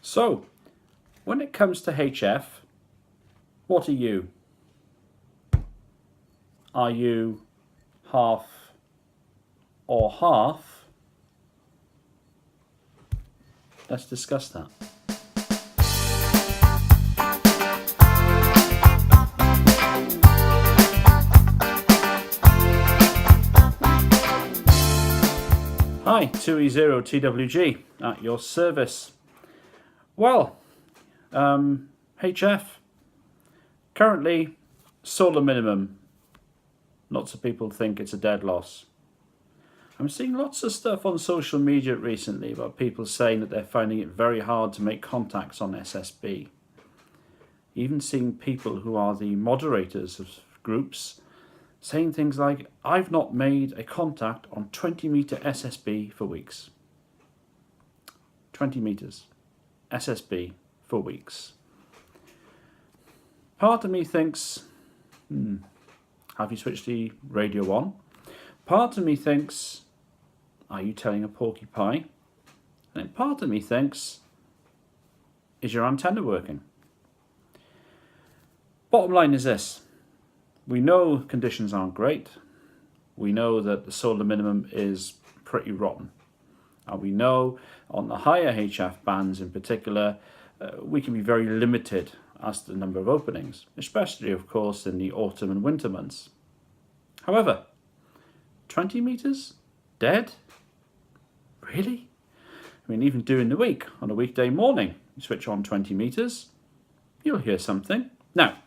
So, when it comes to HF, what are you? Are you half or half? Let's discuss that. Hi, 2E0TWG at your service. Well, HF, currently solar minimum. Lots of people think it's a dead loss. I'm seeing lots of stuff on social media recently about people saying that they're finding it very hard to make contacts on SSB. Even seeing people who are the moderators of groups saying things like, I've not made a contact on 20 meter SSB for weeks. 20 meters SSB for weeks. Part of me thinks, have you switched the radio on? Part of me thinks, are you telling a porcupine? And then part of me thinks, is your antenna working? Bottom line is this. We know conditions aren't great. We know that the solar minimum is pretty rotten. And we know on the higher HF bands in particular, we can be very limited as to the number of openings, especially, of course, in the autumn and winter months. However, 20 meters? Dead? Really? I mean, even during the week, on a weekday morning, you switch on 20 meters, you'll hear something. Now,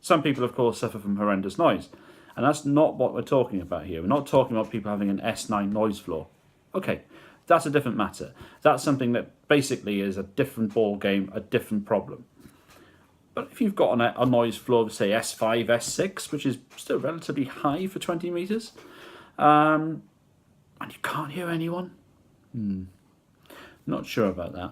some people, of course, suffer from horrendous noise, and that's not what we're talking about here. We're not talking about people having an S9 noise floor. Okay, that's a different matter. That's something that basically is a different ball game, a different problem. But if you've got a noise floor of, say, S5, S6, which is still relatively high for 20 meters, and you can't hear anyone, not sure about that.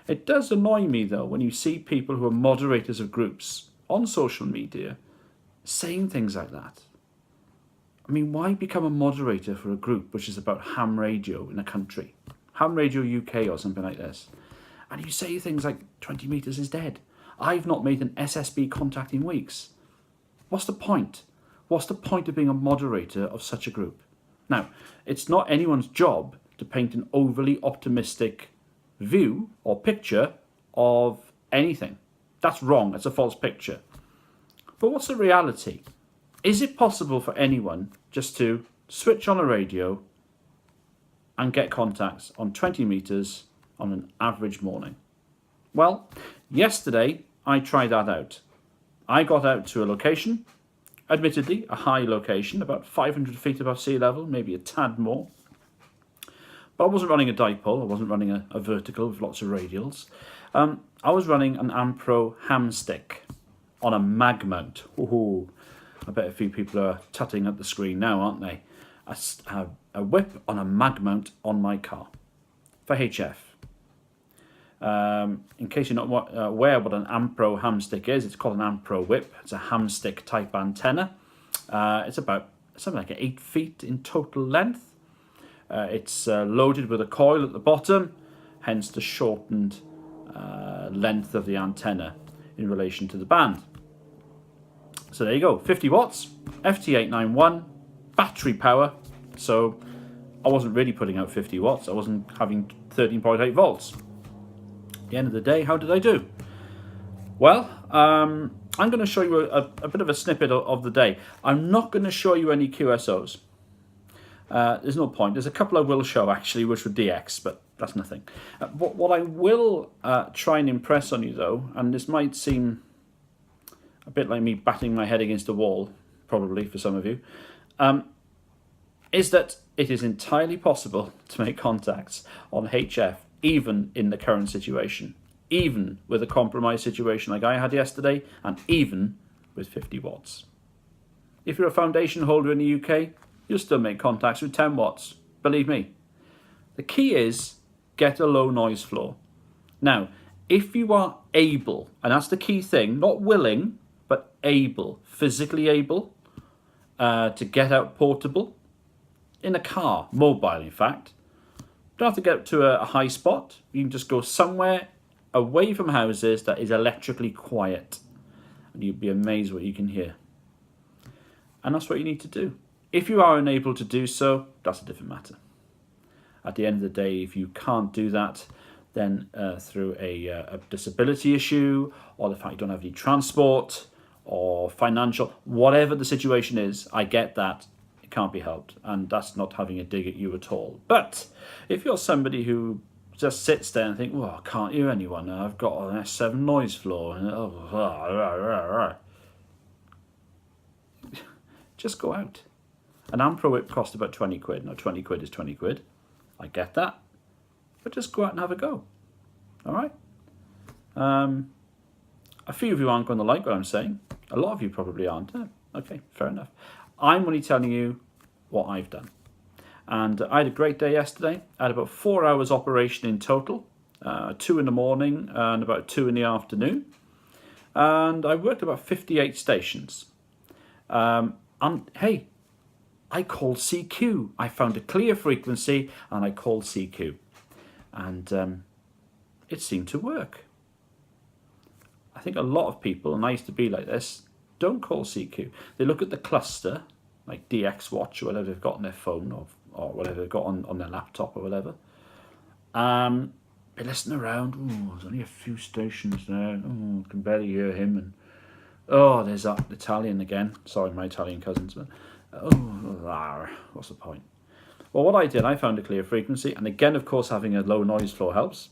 It does annoy me, though, when you see people who are moderators of groups on social media saying things like that. I mean, why become a moderator for a group which is about ham radio in a country? Ham Radio UK or something like this. And you say things like 20 meters is dead. I've not made an SSB contact in weeks. What's the point? What's the point of being a moderator of such a group? Now, it's not anyone's job to paint an overly optimistic view or picture of anything. That's wrong. It's a false picture. But what's the reality? Is it possible for anyone just to switch on a radio and get contacts on 20 meters on an average morning? Well, yesterday I tried that out. I got out to a location, admittedly a high location, about 500 feet above sea level, maybe a tad more. But I wasn't running a dipole, I wasn't running a vertical with lots of radials. I was running an Ampro ham stick on a mag mount. Ooh, I bet a few people are tutting at the screen now, aren't they? A whip on a mag mount on my car for HF. In case you're not aware what an Ampro ham stick is, it's called an Ampro whip. It's a ham stick type antenna. It's about something like 8 feet in total length. It's loaded with a coil at the bottom, hence the shortened length of the antenna in relation to the band. So there you go, 50 watts, FT891, battery power. So I wasn't really putting out 50 watts, I wasn't having 13.8 volts. At the end of the day, how did I do? Well, I'm going to show you a bit of a snippet of the day. I'm not going to show you any QSOs. There's no point. There's a couple I will show actually, which were DX, but that's nothing. What I will try and impress on you though, and this might seem a bit like me batting my head against a wall, probably for some of you, is that it is entirely possible to make contacts on HF, even in the current situation, even with a compromised situation like I had yesterday, and even with 50 watts. If you're a foundation holder in the UK, you'll still make contacts with 10 watts, believe me. The key is get a low noise floor. Now, if you are able, and that's the key thing, not willing, but able, physically able, to get out portable, in a car, mobile in fact, don't have to get to a high spot, you can just go somewhere away from houses that is electrically quiet. And you'd be amazed what you can hear. And that's what you need to do. If you are unable to do so, that's a different matter. At the end of the day, if you can't do that, then through a disability issue, or the fact you don't have any transport, or financial, whatever the situation is, I get that. It can't be helped. And that's not having a dig at you at all. But if you're somebody who just sits there and think, well, I can't hear anyone, I've got an S7 noise floor, and just go out. An amp pro whip cost about 20 quid. Now 20 quid is 20 quid. I get that. But just go out and have a go. All right? A few of you aren't going to like what I'm saying. A lot of you probably aren't. Okay, fair enough. I'm only telling you what I've done. And I had a great day yesterday. I had about 4 hours operation in total. 2 in the morning and about 2 in the afternoon. And I worked about 58 stations. And hey, I called CQ. I found a clear frequency and I called CQ. And it seemed to work. I think a lot of people, and I used to be like this, don't call CQ. They look at the cluster, like DX Watch or whatever they've got on their phone or whatever they've got on their laptop or whatever. They listen around. Oh, there's only a few stations there. Oh, I can barely hear him. And oh, there's that Italian again. Sorry, my Italian cousins. But what's the point? Well, what I did, I found a clear frequency. And again, of course, having a low noise floor helps.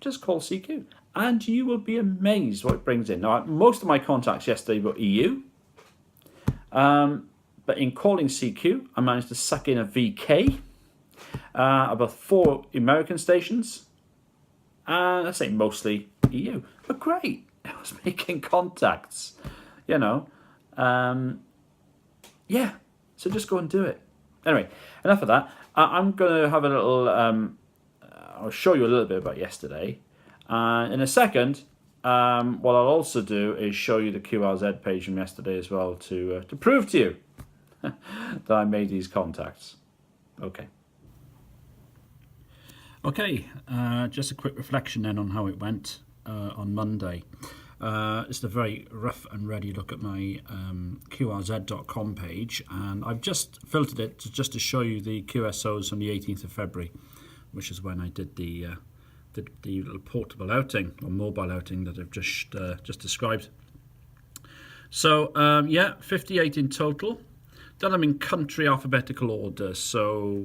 Just call CQ. And you will be amazed what it brings in. Now, most of my contacts yesterday were EU. But in calling CQ, I managed to suck in a VK, about 4 American stations, and I say mostly EU. But great, I was making contacts, you know. Yeah, so just go and do it. Anyway, enough of that. I'm going to have a little, I'll show you a little bit about yesterday. In a second, what I'll also do is show you the QRZ page from yesterday as well to prove to you that I made these contacts. Okay. Okay, just a quick reflection then on how it went on Monday. It's a very rough and ready look at my QRZ.com page, and I've just filtered it just to show you the QSOs on the 18th of February, which is when I did the little portable outing or mobile outing that I've just described. So yeah, 58 in total. Done them in country alphabetical order. So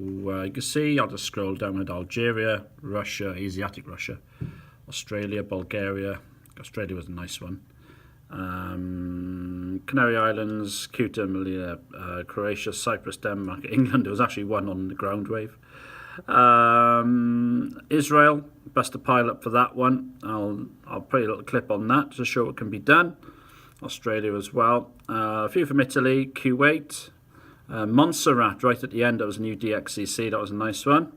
you can see, I'll just scroll down with Algeria, Russia, Asiatic Russia, Australia, Bulgaria. Australia was a nice one. Canary Islands, Ceuta, Melilla, Croatia, Cyprus, Denmark, England. There was actually one on the ground wave. Israel, bust a pile up for that one. I'll put a little clip on that to show what can be done. Australia as well. A few from Italy, Kuwait, Montserrat right at the end. That was a new DXCC. That was a nice one.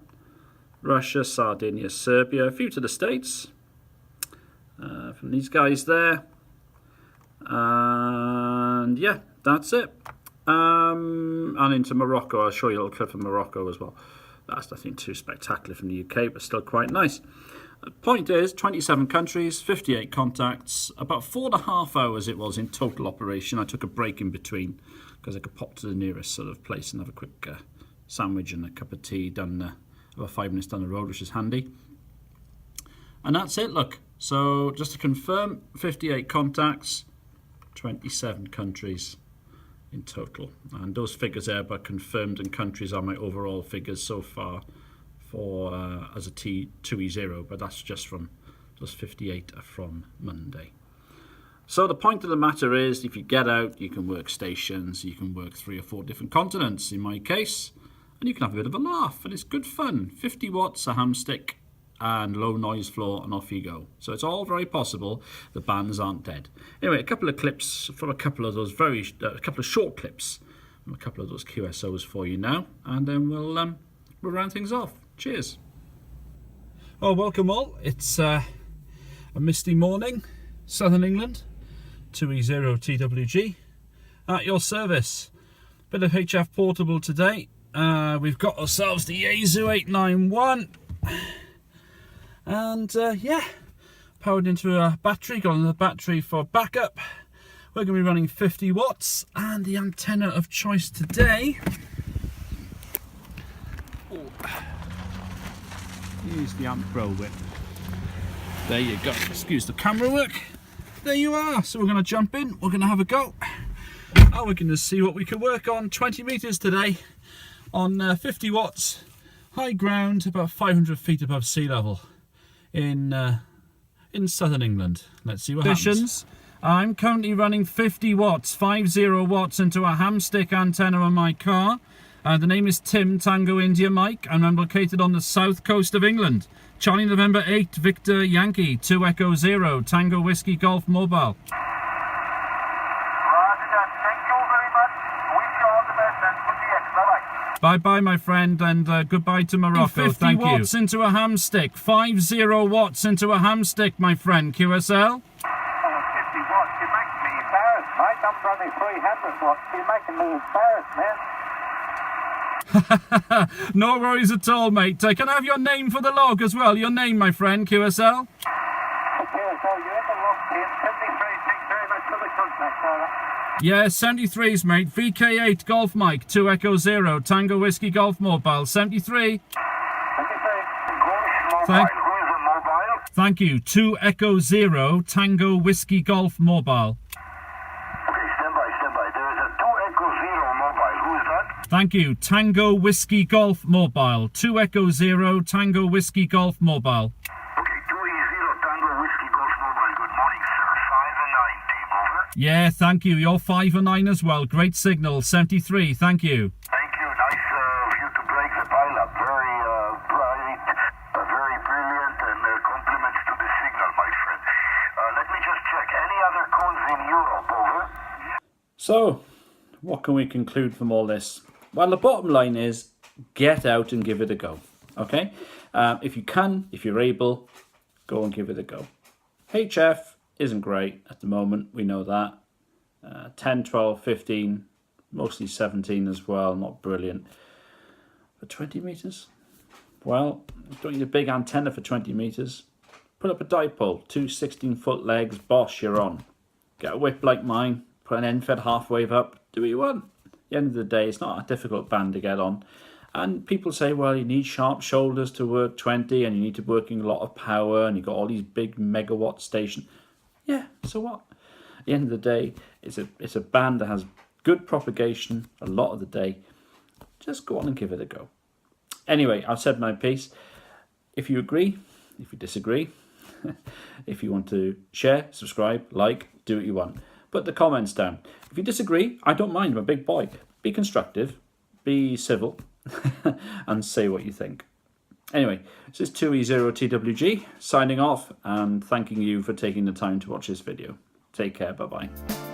Russia, Sardinia, Serbia. A few to the States from these guys there. And yeah, that's it. And into Morocco. I'll show you a little clip of Morocco as well. That's nothing too spectacular from the UK, but still quite nice. The point is, 27 countries, 58 contacts, about 4.5 hours it was in total operation. I took a break in between because I could pop to the nearest sort of place and have a quick sandwich and a cup of tea done about 5 minutes down the road, which is handy. And that's it, look. So just to confirm, 58 contacts, 27 countries in total, and those figures there by confirmed and countries are my overall figures so far for as a T2E0, but that's just from those 58 are from Monday. So the point of the matter is, if you get out, you can work stations, you can work 3 or 4 different continents in my case, and you can have a bit of a laugh, and it's good fun. 50 watts, a hamstick, and low noise floor, and off you go. So it's all very possible. The bands aren't dead. Anyway, a couple of clips from a couple of those a couple of short clips from a couple of those QSOs for you now, and then we'll round things off. Cheers. Well, welcome all. It's a misty morning, Southern England, 2E0 TWG, at your service. Bit of HF portable today. We've got ourselves the Yaesu 891. And yeah, powered into a battery, got another battery for backup. We're going to be running 50 watts, and the antenna of choice today, use the Amp Pro whip. There you go, excuse the camera work. There you are. So we're going to jump in, we're going to have a go, and we're going to see what we can work on. 20 meters today on 50 watts, high ground, about 500 feet above sea level in southern England. Let's see what happens. I'm currently running 50 watts, 50 watts into a hamstick antenna on my car. The name is Tim Tango India Mike, and I'm located on the south coast of England. Charlie November 8, Victor Yankee, 2 Echo 0, Tango Whiskey Golf Mobile. Roger that. Thank you very much. Wish you all the best and good luck. Bye-bye. Bye-bye, my friend, and goodbye to Morocco. 50 Thank watts you. Into a hamstick, 50 watts into a hamstick, my friend, QSL. 50 watts, you're making me embarrassed, mate. I'm running 300 watts. You're making me embarrassed, man. No worries at all, mate. Can I have your name for the log as well? Your name, my friend, QSL? QSL, you're in the log, Tim. 73, thanks very much for the contact, all right? Yeah, 73s, mate. VK8 Golf Mike, 2 Echo 0, Tango Whiskey Golf Mobile, 73. 73. Golf Mobile. Who is the mobile? Thank you. 2 Echo 0, Tango Whiskey Golf Mobile. Okay, stand by. There is a 2 Echo 0 mobile. Who is that? Thank you. Tango Whiskey Golf Mobile. 2 Echo 0, Tango Whiskey Golf Mobile. Okay, 2E0 Tango Whiskey Golf Mobile. Good morning, sir. 5 and 9, team, over. Yeah, thank you. You're 5 and 9 as well. Great signal. 73. Thank you. Thank you. Nice of you to break the pile up. Very bright, very brilliant, and compliments to the signal, my friend. Let me just check. Any other calls in Europe, over? So, what can we conclude from all this? Well, the bottom line is get out and give it a go. Okay? If you can, if you're able, go and give it a go. HF isn't great at the moment. We know that. 10, 12, 15, mostly 17 as well. Not brilliant. For 20 meters? Well, you don't need a big antenna for 20 meters. Put up a dipole, 2 16-foot legs, bosh, you're on. Get a whip like mine, put an end-fed half wave up, do what you want. At the end of the day, it's not a difficult band to get on. And people say, well, you need sharp shoulders to work 20 and you need to be working a lot of power and you've got all these big megawatt stations. Yeah, so what? At the end of the day, it's a band that has good propagation a lot of the day. Just go on and give it a go. Anyway, I've said my piece. If you agree, if you disagree, if you want to share, subscribe, like, do what you want. Put the comments down. If you disagree, I don't mind. I'm a big boy. Be constructive, be civil, and say what you think. Anyway, this is 2E0TWG signing off and thanking you for taking the time to watch this video. Take care. Bye-bye.